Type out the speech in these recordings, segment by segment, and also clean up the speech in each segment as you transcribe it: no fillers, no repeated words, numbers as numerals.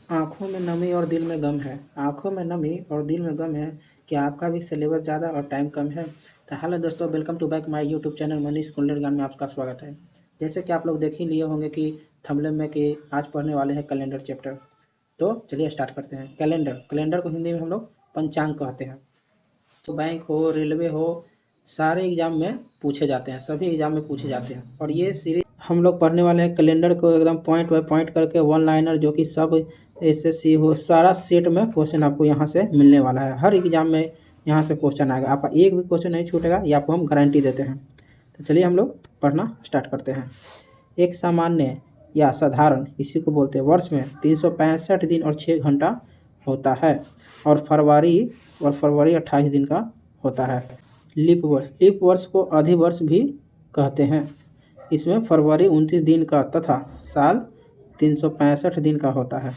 आँखों में नमी और दिल में गम है। आँखों में नमी और दिल में गम है। क्या आपका भी सिलेबस ज़्यादा और टाइम कम है? तो हेलो दोस्तों, welcome to back my YouTube channel Manish Kundal Gyan में आपका स्वागत है। जैसे कि आप लोग देख ही लिए होंगे कि थंबनेल में कि आज पढ़ने वाले हैं कैलेंडर चैप्टर। तो चलिए स्टार्ट करते हैं। कैलेंडर को हिंदी में हम लोग पंचांग कहते हैं। तो बैंक हो, रेलवे हो, सारे एग्जाम में पूछे जाते हैं, सभी एग्जाम में पूछे जाते हैं। और ये सीरीज हम लोग पढ़ने वाले हैं कैलेंडर को एकदम पॉइंट बाय पॉइंट करके, वन लाइनर जो कि सब एसएससी हो, सारा सेट में क्वेश्चन आपको यहाँ से मिलने वाला है। हर एग्जाम में यहाँ से क्वेश्चन आएगा, आपका एक भी क्वेश्चन नहीं छूटेगा, ये आपको हम गारंटी देते हैं। तो चलिए हम लोग पढ़ना स्टार्ट करते हैं। एक सामान्य या साधारण, इसी को बोलते हैं, वर्ष में 365 दिन और 6 घंटा होता है। और फरवरी 28 दिन का होता है। लीप वर्ष को अधिवर्ष भी कहते हैं। इसमें फरवरी 29 दिन का तथा साल 365 दिन का होता है।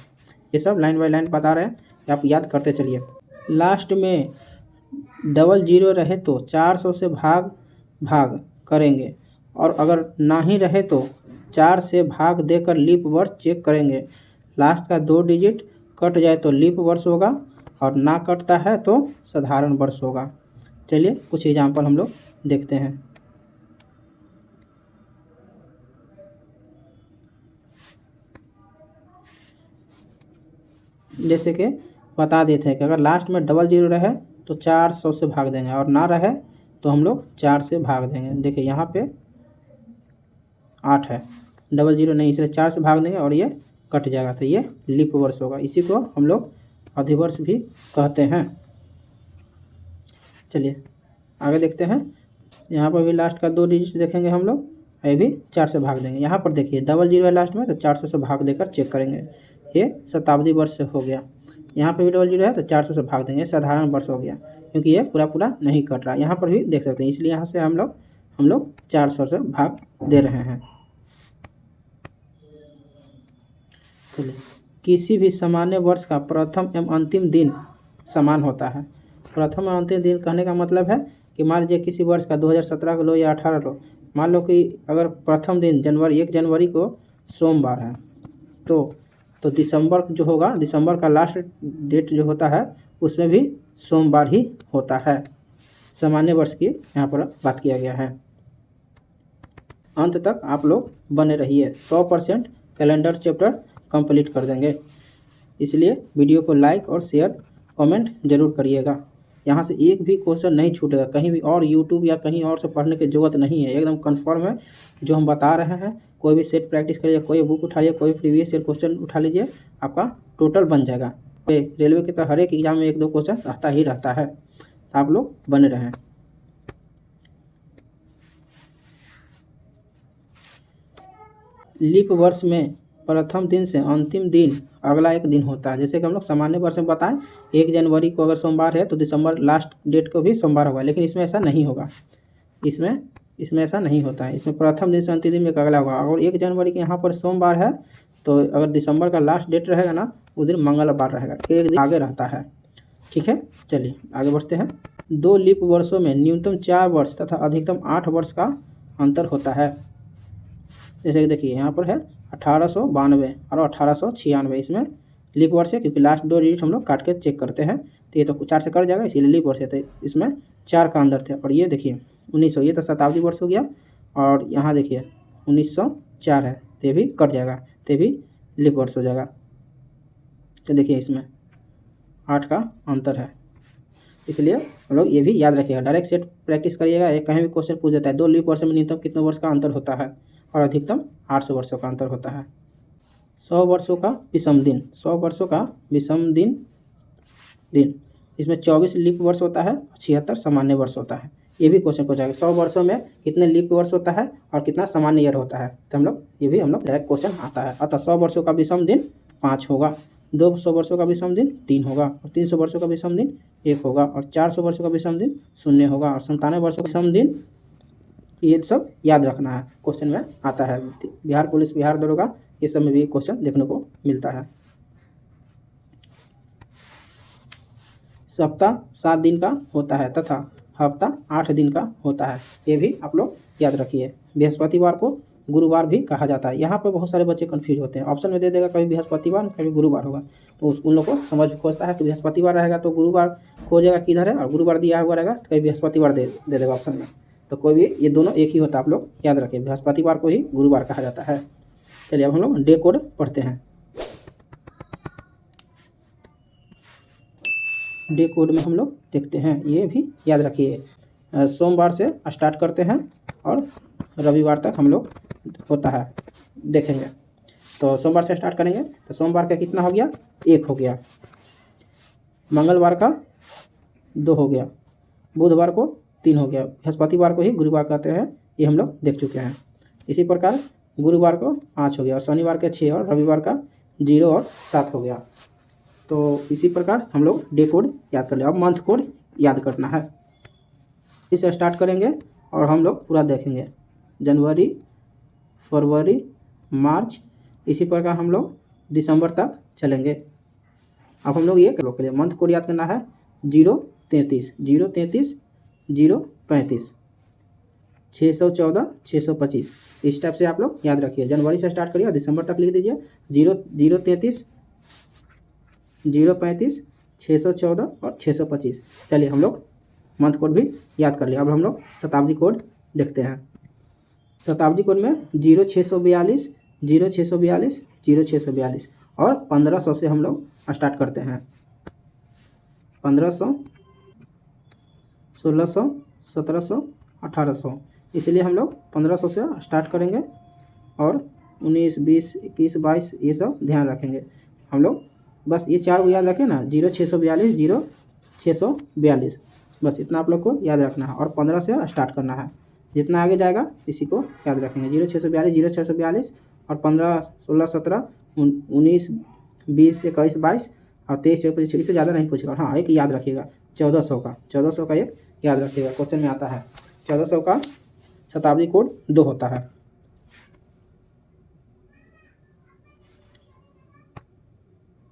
ये सब लाइन बाय लाइन बता रहे हैं, आप याद करते चलिए। लास्ट में डबल जीरो रहे तो 400 से भाग करेंगे, और अगर ना ही रहे तो 4 से भाग देकर लीप वर्ष चेक करेंगे। लास्ट का 2 डिजिट कट जाए तो लीप वर्ष होगा, और ना कटता है तो साधारण वर्ष होगा। चलिए कुछ एग्जाम्पल हम लोग देखते हैं। जैसे कि बता देते हैं कि अगर लास्ट में डबल जीरो रहे तो 400 से भाग देंगे, और ना रहे तो हम लोग 4 से भाग देंगे। देखिए यहाँ पे 8 है, डबल जीरो नहीं, इसलिए 4 से भाग देंगे और ये कट जाएगा, तो ये लीप वर्ष होगा। इसी को हम लोग अधिवर्ष भी कहते हैं। चलिए आगे देखते हैं। यहाँ पर भी लास्ट का 2 डिजिट देखेंगे हम लोग, ये भी 4 से भाग देंगे। यहाँ पर देखिए डबल जीरो है लास्ट में, तो 400 से भाग देकर चेक करेंगे, ये शताब्दी वर्ष हो गया। यहाँ पर भी डबल जीरो है तो 400 से भाग देंगे, साधारण वर्ष हो गया, क्योंकि ये पूरा नहीं कट रहा। यहाँ पर भी देख सकते हैं, इसलिए यहाँ से हम लोग 400 से भाग दे रहे हैं। चलिए, किसी भी सामान्य वर्ष का प्रथम एवं अंतिम दिन समान होता है। प्रथम एवं अंतिम दिन कहने का मतलब है कि मान लीजिए किसी वर्ष का 2017 को लो या 18 लो, मान लो कि अगर प्रथम दिन 1 जनवरी को सोमवार है, तो दिसंबर जो होगा, दिसंबर का लास्ट डेट जो होता है उसमें भी सोमवार ही होता है। सामान्य वर्ष की यहाँ पर बात किया गया है। अंत तक आप लोग बने रहिए, 100% कैलेंडर चैप्टर कंप्लीट कर देंगे। इसलिए वीडियो को लाइक और शेयर कमेंट जरूर करिएगा। यहाँ से एक भी क्वेश्चन नहीं छूटेगा, कहीं भी और यूट्यूब या कहीं और से पढ़ने की जरूरत नहीं है, एकदम कंफर्म है जो हम बता रहे हैं। कोई भी सेट प्रैक्टिस करिए, कोई बुक उठा लीजिए, कोई प्रीवियस ईयर क्वेश्चन उठा लीजिए, आपका टोटल बन जाएगा। रेलवे के तो हर एक एग्जाम में 1-2 क्वेश्चन रहता ही रहता है, तो आप लोग बने रहें। लीप वर्ष में प्रथम दिन से अंतिम दिन अगला एक दिन होता है। जैसे कि हम लोग सामान्य वर्ष में बताएं, 1 जनवरी को अगर सोमवार है तो दिसंबर लास्ट डेट को भी सोमवार होगा, लेकिन इसमें ऐसा नहीं होगा। इसमें ऐसा नहीं होता है। इसमें प्रथम दिन से अंतिम दिन में एक अगला होगा। अगर 1 जनवरी के यहाँ पर सोमवार है तो अगर दिसंबर का लास्ट डेट रहेगा ना, उस दिन मंगलवार रहेगा, एक दिन आगे रहता है। ठीक है, चलिए आगे बढ़ते हैं। 2 लीप वर्षों में न्यूनतम 4 वर्ष तथा अधिकतम 8 वर्ष का अंतर होता है। जैसे कि देखिए यहाँ पर है 1892 और 1896, इसमें लीप वर्ष है, क्योंकि लास्ट 2 डिजिट हम लोग काट के चेक करते हैं, तो ये तो 4 से कट जाएगा, इसीलिए लीप वर्ष है, तो इसमें 4 का अंदर थे। और ये देखिए 1900, ये तो शताब्दी वर्ष हो गया, और यहाँ देखिए 1904 है, तो ये भी कट जाएगा, तो ये भी लीप वर्ष हो जाएगा। तो देखिए इसमें 8 का अंतर है, इसलिए हम लोग ये भी याद रखिएगा। डायरेक्ट सेट प्रैक्टिस करिएगा, कहीं भी क्वेश्चन पूछ देता है 2 लीप वर्ष में न्यूनतम कितने वर्ष का अंतर होता है, और अधिकतम 800 वर्षों का अंतर होता है। 100 वर्षों का विषम दिन, 100 वर्षों का विषम दिन, इसमें 24 लीप वर्ष होता है, 76 सामान्य वर्ष होता है। ये भी क्वेश्चन पूछा जाएगा 100 वर्षों में कितने लीप वर्ष होता है और कितना सामान्य ईयर होता है, तो ये भी हम लोग डायरेक्ट क्वेश्चन आता है। अतः 100 वर्षों का विषम दिन 5 होगा, 200 वर्षों का विषम दिन 3 होगा, और 300 वर्षों का विषम दिन 1 होगा, और 400 वर्षों का विषम दिन 0 होगा, और 97 वर्षों का विषम दिन, ये सब याद रखना है, क्वेश्चन में आता है। बिहार पुलिस, बिहार दरोगा, ये सब में भी क्वेश्चन देखने को मिलता है। सप्ताह 7 दिन का होता है तथा हफ्ता 8 दिन का होता है, ये भी आप लोग याद रखिए। बृहस्पतिवार को गुरुवार भी कहा जाता है। यहाँ पे बहुत सारे बच्चे कंफ्यूज होते हैं, ऑप्शन में दे देगा कभी बृहस्पतिवार कभी गुरुवार होगा, तो उन लोग को समझ खोजता है कि बृहस्पतिवार रहेगा तो गुरुवार खोजेगा किधर है, और गुरुवार दिया हुआ रहेगा तो कभी बृहस्पतिवार दे देगा ऑप्शन में। तो कोई भी, ये दोनों एक ही होता है, आप लोग याद रखिए, बृहस्पतिवार को ही गुरुवार कहा जाता है। चलिए अब हम लोग डे कोड पढ़ते हैं। डे कोड में हम लोग देखते हैं, ये भी याद रखिए, सोमवार से स्टार्ट करते हैं और रविवार तक हम लोग होता है देखेंगे। तो सोमवार से स्टार्ट करेंगे तो सोमवार का कितना हो गया, 1 हो गया, मंगलवार का 2 हो गया, बुधवार को 3 हो गया, बृहस्पतिवार को ही गुरुवार कहते हैं, ये हम लोग देख चुके हैं। इसी प्रकार गुरुवार को 5 हो गया, और शनिवार के 6 और रविवार का 0 और 7 हो गया। तो इसी प्रकार हम लोग डे कोड याद कर लिया। अब मंथ कोड याद करना है, इसे स्टार्ट करेंगे और हम लोग पूरा देखेंगे, जनवरी, फरवरी, मार्च, इसी प्रकार हम लोग दिसंबर तक चलेंगे। अब हम लोग ये के लिए मंथ कोड याद करना है, 033 033 035 614 625, इस टाइप से आप लोग याद रखिए। जनवरी से स्टार्ट करिए और दिसंबर तक लिख दीजिए, 033 035 614 और 625। चलिए हम लोग मंथ कोड भी याद कर लिया। अब हम लोग शताब्दी कोड देखते हैं। शताब्दी कोड में 0642 0642 0642 और 1500 से हम लोग स्टार्ट करते हैं। 1500 1600 1700 1800, इसलिए हम लोग 1500 से स्टार्ट करेंगे और 19 20 21 22 ये सब ध्यान रखेंगे हम लोग। बस ये 4 को याद रखें ना, 0642 0642, बस इतना आप लोग को याद रखना है और 15 से स्टार्ट करना है। जितना आगे जाएगा इसी को याद रखेंगे, 0642 0642 और 15 16 17 19 20 21 22 और 23 24 25, इससे ज़्यादा नहीं पूछेगा। हाँ, एक याद रखिएगा 1400 का एक याद रखिएगा, क्वेश्चन में आता है। 1400 का शताब्दी कोड 2 होता है।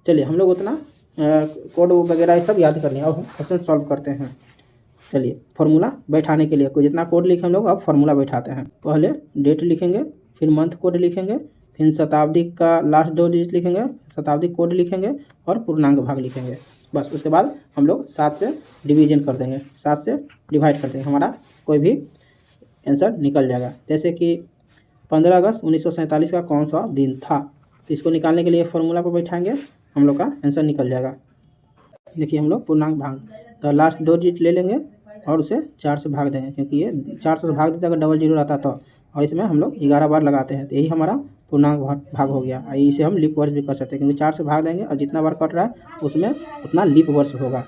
चलिए हम लोग उतना कोड वगैरह ये सब याद कर लिया, अब हम क्वेश्चन सॉल्व करते हैं। चलिए फार्मूला बैठाने के लिए कोई जितना कोड लिखे हम लोग अब फार्मूला बैठाते हैं। पहले डेट लिखेंगे, फिर मंथ कोड लिखेंगे, फिर शताब्दी का लास्ट 2 डिजिट लिखेंगे, शताब्दी कोड लिखेंगे और पूर्णांक भाग लिखेंगे। बस उसके बाद हम लोग 7 से डिवीजन कर देंगे, 7 से डिवाइड कर देंगे, हमारा कोई भी आंसर निकल जाएगा। जैसे कि 15 अगस्त 1947 का कौन सा दिन था, तो इसको निकालने के लिए फार्मूला पर बैठाएंगे, हम लोग का आंसर निकल जाएगा। देखिए हम लोग पूर्णांक भाग, तो लास्ट 2 डिजिट ले लेंगे और उसे 4 से भाग देंगे, क्योंकि ये 400 से भाग देते अगर डबल 0 रहता तो, और इसमें हम लोग 11 बार लगाते हैं, तो यही हमारा पूर्णांक भाग हो गया। इसे हम लीप वर्ष भी कर सकते हैं, क्योंकि 4 से भाग देंगे और जितना बार कट रहा है उसमें उतना लीप वर्ष होगा।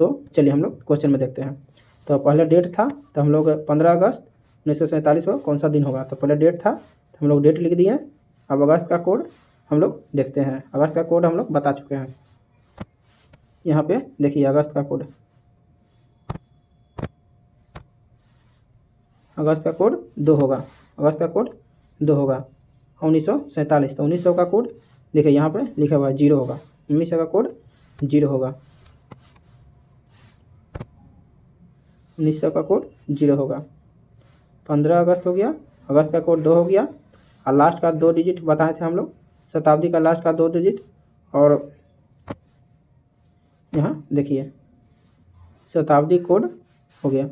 तो चलिए हम लोग क्वेश्चन में देखते हैं। तो पहले डेट था, तो हम लोग 15 अगस्त 1947 को कौन सा दिन होगा, तो पहले डेट था तो हम लोग डेट लिख दिए। अब अगस्त का कोड हम लोग देखते हैं, अगस्त का कोड हम लोग बता चुके हैं। यहाँ पे देखिए अगस्त का कोड, अगस्त का कोड 2 होगा, अगस्त का कोड 2 होगा। 1947, तो 1900 का कोड देखिए यहाँ पे लिखा हुआ है 0 होगा, 1900 का कोड 0 होगा, 1900 का कोड 0 होगा। 15 अगस्त हो गया, अगस्त का कोड 2 हो गया, और लास्ट का 2 डिजिट बताए थे हम लोग, शताब्दी का लास्ट का 2 डिजिट, और यहाँ देखिए शताब्दी कोड हो गया,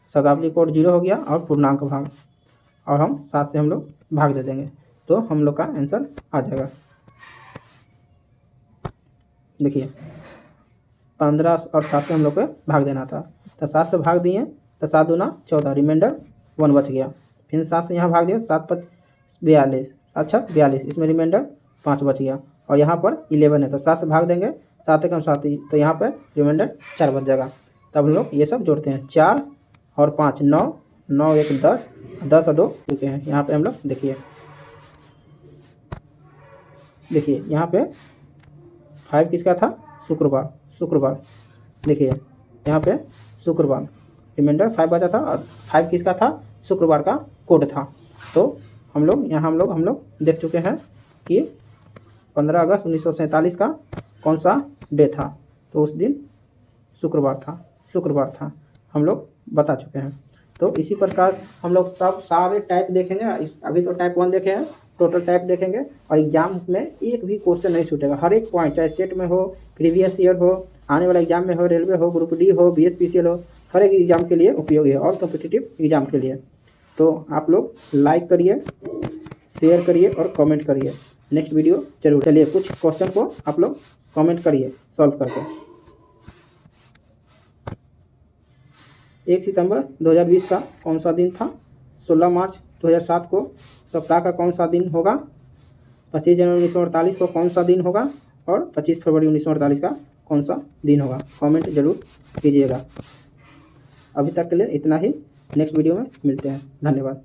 शताब्दी कोड 0 हो गया और पूर्णांक भाग, और हम 7 से हम लोग भाग दे देंगे तो हम लोग का आंसर आ जाएगा। देखिए 15 और 7 से हम लोग को भाग देना था, तो 7 से भाग दिए तो 7 दूना 14, रिमाइंडर 1 बच गया। फिर 7 से यहाँ भाग दिया, 7 5 42, 7 6 42, इसमें रिमाइंडर 5 बच गया, और यहाँ पर 11 है तो 7 से भाग देंगे, 7 एकम 7, तो यहाँ पर रिमाइंडर 4 बच जाएगा। तब हम लोग ये सब जोड़ते हैं, 4 और 5 9, 9 1 10, 10 और 2 चुके हैं। यहाँ पे हम लोग देखिए यहाँ पे 5 किसका था, शुक्रवार, देखिए यहाँ पे शुक्रवार, रिमाइंडर 5 बचा था, और 5 किसका था, शुक्रवार का कोड था। तो हम लोग यहाँ हम लोग देख चुके हैं कि 15 अगस्त 1947 का कौन सा डे था, तो उस दिन शुक्रवार था, हम लोग बता चुके हैं। तो इसी प्रकार हम लोग सब सारे टाइप देखेंगे। अभी तो टाइप 1 देखे हैं, टोटल टाइप देखेंगे और एग्जाम में एक भी क्वेश्चन नहीं छूटेगा। हर एक पॉइंट, चाहे सेट में हो, प्रीवियस ईयर हो, आने वाला एग्जाम में हो, रेलवे हो, ग्रुप डी हो, BSPCL हो, हर एक एग्जाम के लिए उपयोगी है और कॉम्पिटिटिव एग्जाम के लिए। तो आप लोग लाइक करिए, शेयर करिए और कमेंट करिए। नेक्स्ट वीडियो जरूर। चलिए कुछ क्वेश्चन को आप लोग कमेंट करिए सॉल्व करके। 1 सितंबर 2020 का कौन सा दिन था? 16 मार्च 2007 को सप्ताह का कौन सा दिन होगा? 25 जनवरी 1948 को कौन सा दिन होगा? और 25 फरवरी 1948 का कौन सा दिन होगा? कमेंट जरूर कीजिएगा। अभी तक के लिए इतना ही। नेक्स्ट वीडियो में मिलते हैं। धन्यवाद।